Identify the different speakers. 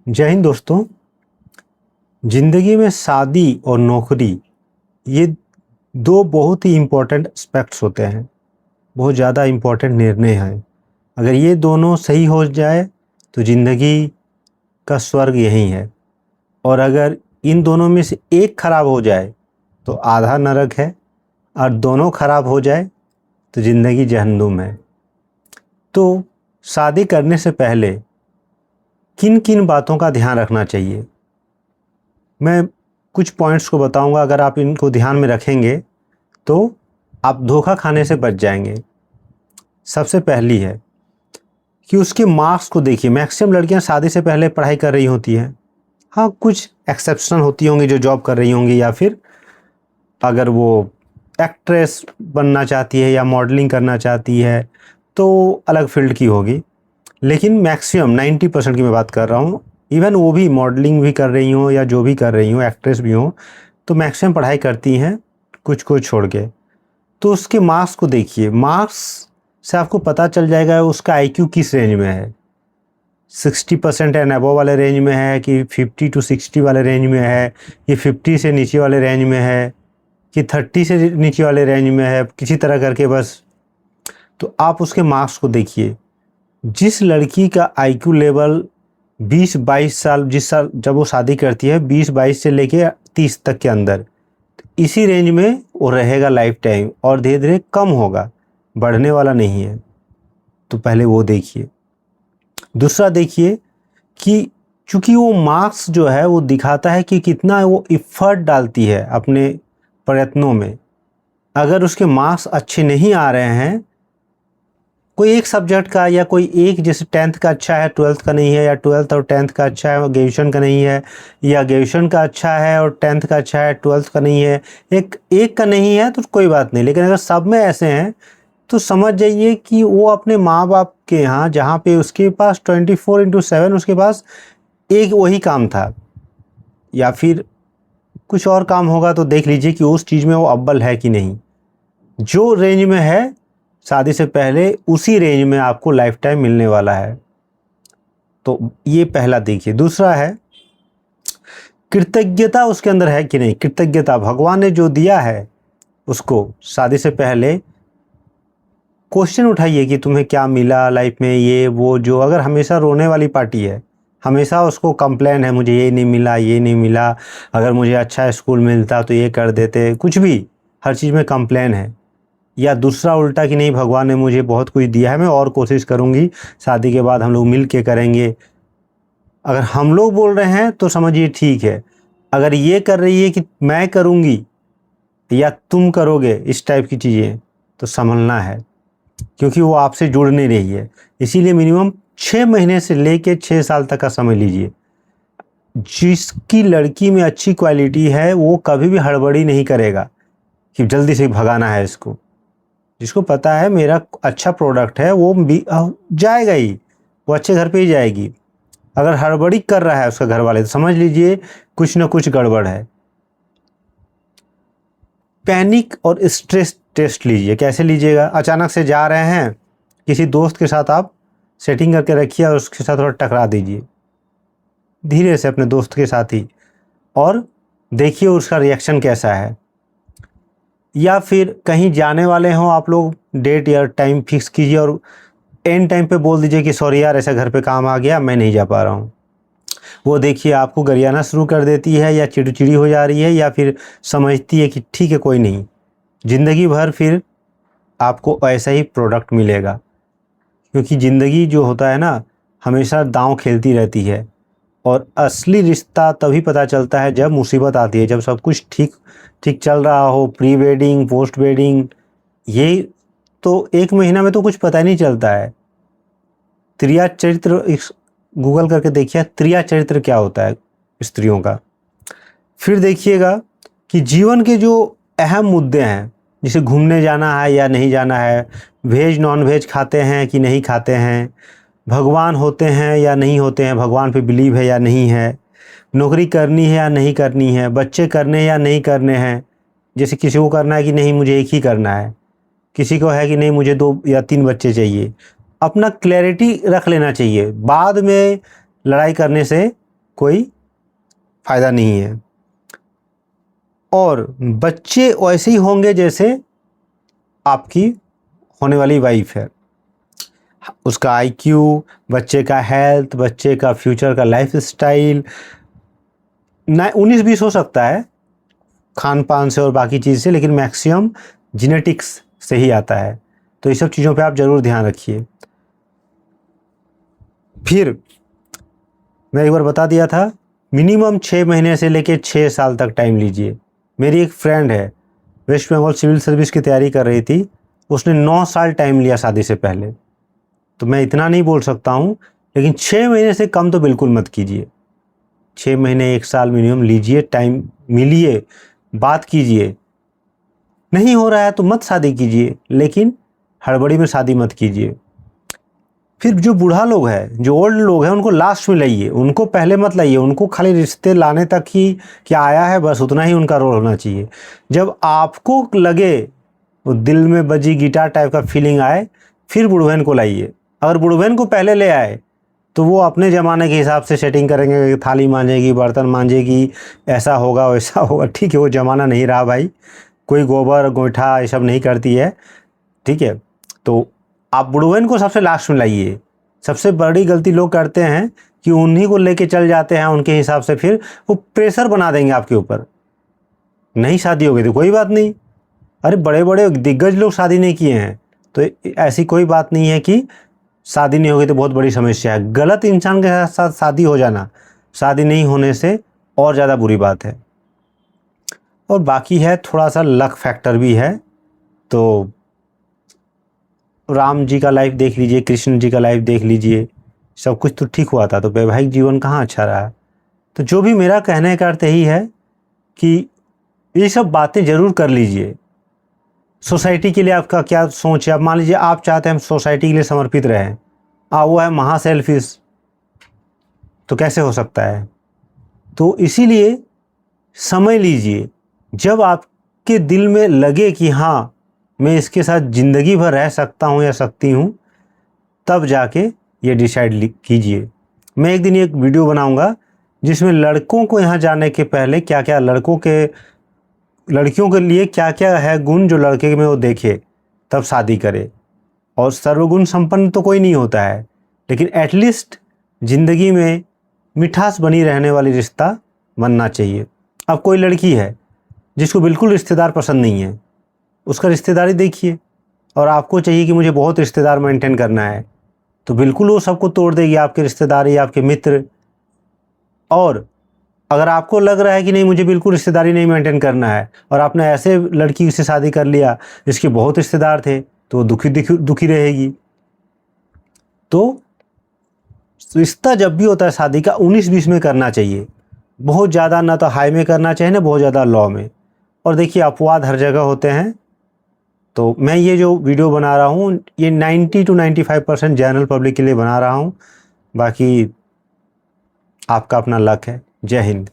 Speaker 1: जय हिंद दोस्तों। ज़िंदगी में शादी और नौकरी ये दो बहुत ही इम्पोर्टेंट एस्पेक्ट्स होते हैं, बहुत ज़्यादा इम्पोर्टेंट निर्णय हैं। अगर ये दोनों सही हो जाए तो ज़िंदगी का स्वर्ग यही है, और अगर इन दोनों में से एक खराब हो जाए तो आधा नरक है, और दोनों खराब हो जाए तो ज़िंदगी जहन्नुम है। तो शादी करने से पहले किन किन बातों का ध्यान रखना चाहिए, मैं कुछ पॉइंट्स को बताऊंगा। अगर आप इनको ध्यान में रखेंगे तो आप धोखा खाने से बच जाएंगे। सबसे पहली है कि उसके मार्क्स को देखिए। मैक्सिमम लड़कियां शादी से पहले पढ़ाई कर रही होती हैं। हाँ, कुछ एक्सेप्शन होती होंगी जो जॉब कर रही होंगी, या फिर अगर वो एक्ट्रेस बनना चाहती है या मॉडलिंग करना चाहती है तो अलग फील्ड की होगी। लेकिन मैक्सिमम 90% की मैं बात कर रहा हूँ। इवन वो भी मॉडलिंग भी कर रही हों या जो भी कर रही हों, एक्ट्रेस भी हों, तो मैक्सिमम पढ़ाई करती हैं, कुछ को छोड़ के। तो उसके मार्क्स को देखिए। मार्क्स से आपको पता चल जाएगा उसका आईक्यू किस रेंज में है। 60% एंड अबव वाले रेंज में है, कि 50 to 60 वाले रेंज में है, कि 50 से नीचे वाले रेंज में है, कि 30 से नीचे वाले रेंज में है, किसी तरह करके बस। तो आप उसके मार्क्स को देखिए। जिस लड़की का आईक्यू लेवल 20-22 साल, जिस साल जब वो शादी करती है, 20-22 से लेके 30 तक के अंदर, इसी रेंज में वो रहेगा लाइफ टाइम, और धीरे धीरे कम होगा, बढ़ने वाला नहीं है। तो पहले वो देखिए। दूसरा देखिए कि चूंकि वो मार्क्स जो है वो दिखाता है कि कितना वो इफ़र्ट डालती है अपने प्रयत्नों में। अगर उसके मार्क्स अच्छे नहीं आ रहे हैं, कोई एक सब्जेक्ट का, या कोई एक, जैसे 10th का अच्छा है 12th का नहीं है, या 12th और 10th का अच्छा है और ग्रेजुएशन का नहीं है, या ग्रेजुएशन का अच्छा है और 10th का अच्छा है 12th का नहीं है, एक एक का नहीं है तो कोई बात नहीं। लेकिन अगर सब में ऐसे हैं तो समझ जाइए कि वो अपने माँ बाप के यहाँ, जहाँ पे उसके पास 24/7 उसके पास एक वही काम था, या फिर कुछ और काम होगा, तो देख लीजिए कि उस चीज़ में वो अव्वल है कि नहीं। जो रेंज में है शादी से पहले, उसी रेंज में आपको लाइफ टाइम मिलने वाला है। तो ये पहला देखिए। दूसरा है कृतज्ञता उसके अंदर है कि नहीं। कृतज्ञता, भगवान ने जो दिया है उसको शादी से पहले क्वेश्चन उठाइए कि तुम्हें क्या मिला लाइफ में, ये वो। जो अगर हमेशा रोने वाली पार्टी है, हमेशा उसको कंप्लेन है, मुझे ये नहीं मिला, ये नहीं मिला, अगर मुझे अच्छा स्कूल मिलता तो ये कर देते, कुछ भी, हर चीज़ में कंप्लेन है। या दूसरा उल्टा कि नहीं, भगवान ने मुझे बहुत कुछ दिया है, मैं और कोशिश करूँगी, शादी के बाद हम लोग मिल के करेंगे। अगर हम लोग बोल रहे हैं तो समझिए ठीक है। अगर ये कर रही है कि मैं करूँगी या तुम करोगे, इस टाइप की चीज़ें, तो संभलना है, क्योंकि वो आपसे जुड़ नहीं रही है। इसीलिए मिनिमम 6 महीने से लेके 6 साल तक का समय लीजिए। जिसकी लड़की में अच्छी क्वालिटी है वो कभी भी हड़बड़ी नहीं करेगा कि जल्दी से भगाना है इसको। जिसको पता है मेरा अच्छा प्रोडक्ट है, वो भी जाएगा ही, वो अच्छे घर पे ही जाएगी। अगर हड़बड़ी कर रहा है उसका घर वाले, तो समझ लीजिए कुछ ना कुछ गड़बड़ है। पैनिक और स्ट्रेस टेस्ट लीजिए। कैसे लीजिएगा? अचानक से जा रहे हैं किसी दोस्त के साथ, आप सेटिंग करके रखिए और उसके साथ थोड़ा टकरा दीजिए धीरे से, अपने दोस्त के साथ ही, और देखिए उसका रिएक्शन कैसा है। या फिर कहीं जाने वाले हों आप लोग, डेट या टाइम फिक्स कीजिए और एंड टाइम पे बोल दीजिए कि सॉरी यार, ऐसा घर पे काम आ गया, मैं नहीं जा पा रहा हूँ। वो देखिए आपको गरियाना शुरू कर देती है, या चिड़चिड़ी हो जा रही है, या फिर समझती है कि ठीक है कोई नहीं। ज़िंदगी भर फिर आपको ऐसा ही प्रोडक्ट मिलेगा, क्योंकि ज़िंदगी जो होता है ना, हमेशा दांव खेलती रहती है। और असली रिश्ता तभी पता चलता है जब मुसीबत आती है, जब सब कुछ ठीक ठीक चल रहा हो, प्री वेडिंग, पोस्ट वेडिंग, ये तो एक महीना में तो कुछ पता ही नहीं चलता है। त्रिया चरित्र गूगल करके देखिए, त्रिया चरित्र क्या होता है स्त्रियों का। फिर देखिएगा कि जीवन के जो अहम मुद्दे हैं, जैसे घूमने जाना है या नहीं जाना है, वेज नॉन वेज खाते हैं कि नहीं खाते हैं, भगवान होते हैं या नहीं होते हैं, भगवान पे बिलीव है या नहीं है, नौकरी करनी है या नहीं करनी है, बच्चे करने हैं या नहीं करने हैं। जैसे किसी को करना है कि नहीं मुझे एक ही करना है, किसी को है कि नहीं मुझे 2 या 3 बच्चे चाहिए। अपना क्लैरिटी रख लेना चाहिए। बाद में लड़ाई करने से कोई फ़ायदा नहीं है। और बच्चे वैसे ही होंगे जैसे आपकी होने वाली वाइफ है। उसका आईक्यू, बच्चे का हेल्थ, बच्चे का फ्यूचर का लाइफ स्टाइल ना 19-20 हो सकता है खान पान से और बाकी चीज़ से, लेकिन मैक्सिमम जेनेटिक्स से ही आता है। तो ये सब चीज़ों पे आप ज़रूर ध्यान रखिए। फिर मैं एक बार बता दिया था, मिनिमम 6 महीने से लेके 6 साल तक टाइम लीजिए। मेरी एक फ्रेंड है, वेस्ट बंगाल सिविल सर्विस की तैयारी कर रही थी, उसने 9 साल टाइम लिया शादी से पहले। तो मैं इतना नहीं बोल सकता हूँ, लेकिन 6 महीने से कम तो बिल्कुल मत कीजिए। 6 महीने 1 साल मिनिमम लीजिए, टाइम मिलिए, बात कीजिए। नहीं हो रहा है तो मत शादी कीजिए, लेकिन हड़बड़ी में शादी मत कीजिए। फिर जो बूढ़ा लोग हैं, जो ओल्ड लोग हैं, उनको लास्ट में लाइए, उनको पहले मत लाइए। उनको खाली रिश्ते लाने तक ही क्या आया है, बस उतना ही उनका रोल होना चाहिए। जब आपको लगे, वो दिल में बजी गिटार टाइप का फीलिंग आए, फिर बुढ़वन को लाइए। अगर बुढ़वन को पहले ले आए तो वो अपने ज़माने के हिसाब से सेटिंग करेंगे, थाली मांजेगी, बर्तन मांजेगी, ऐसा होगा वैसा होगा। ठीक है, वो ज़माना नहीं रहा भाई, कोई गोबर गोईठा ये सब नहीं करती है। ठीक है, तो आप बुढ़वन को सबसे लास्ट में लाइए। सबसे बड़ी गलती लोग करते हैं कि उन्हीं को लेके चल जाते हैं उनके हिसाब से, फिर वो प्रेशर बना देंगे आपके ऊपर। नहीं शादी हो गई तो कोई बात नहीं, अरे बड़े बड़े दिग्गज लोग शादी नहीं किए हैं, तो ऐसी कोई बात नहीं है कि शादी नहीं होगी तो बहुत बड़ी समस्या है। गलत इंसान के साथ शादी हो जाना शादी नहीं होने से और ज़्यादा बुरी बात है। और बाकी है थोड़ा सा लक फैक्टर भी है। तो राम जी का लाइफ देख लीजिए, कृष्ण जी का लाइफ देख लीजिए, सब कुछ तो ठीक हुआ था, तो वैवाहिक जीवन कहाँ अच्छा रहा। तो जो भी मेरा कहने का अर्थ यही है कि ये सब बातें ज़रूर कर लीजिए। सोसाइटी के लिए आपका क्या सोच है? अब मान लीजिए आप चाहते हैं हम सोसाइटी के लिए समर्पित रहें, वो है महा सेल्फिश, तो कैसे हो सकता है? तो इसीलिए समय लीजिए, जब आपके दिल में लगे कि हाँ मैं इसके साथ ज़िंदगी भर रह सकता हूँ या सकती हूँ, तब जाके ये डिसाइड कीजिए। मैं एक दिन एक वीडियो बनाऊंगा जिसमें लड़कों को यहाँ जाने के पहले क्या क्या लड़कियों के लिए क्या क्या है गुण जो लड़के में वो देखे तब शादी करे। और सर्वगुण संपन्न तो कोई नहीं होता है, लेकिन एटलीस्ट ज़िंदगी में मिठास बनी रहने वाली रिश्ता बनना चाहिए। अब कोई लड़की है जिसको बिल्कुल रिश्तेदार पसंद नहीं है, उसका रिश्तेदारी देखिए, और आपको चाहिए कि मुझे बहुत रिश्तेदार मेंटेन करना है, तो बिल्कुल वो सबको तोड़ देगी, आपके रिश्तेदारी, आपके मित्र। और अगर आपको लग रहा है कि नहीं मुझे बिल्कुल रिश्तेदारी नहीं मेंटेन करना है, और आपने ऐसे लड़की से शादी कर लिया जिसके बहुत रिश्तेदार थे, तो वो दुखी रहेगी। तो रिश्ता जब भी होता है शादी का 19-20 में करना चाहिए, बहुत ज़्यादा ना तो हाई में करना चाहिए ना बहुत ज़्यादा लो में। और देखिए अपवाद हर जगह होते हैं, तो मैं ये जो वीडियो बना रहा हूँ ये 90 to 95% जनरल पब्लिक के लिए बना रहा हूँ, बाकी आपका अपना लक है। जय हिंद।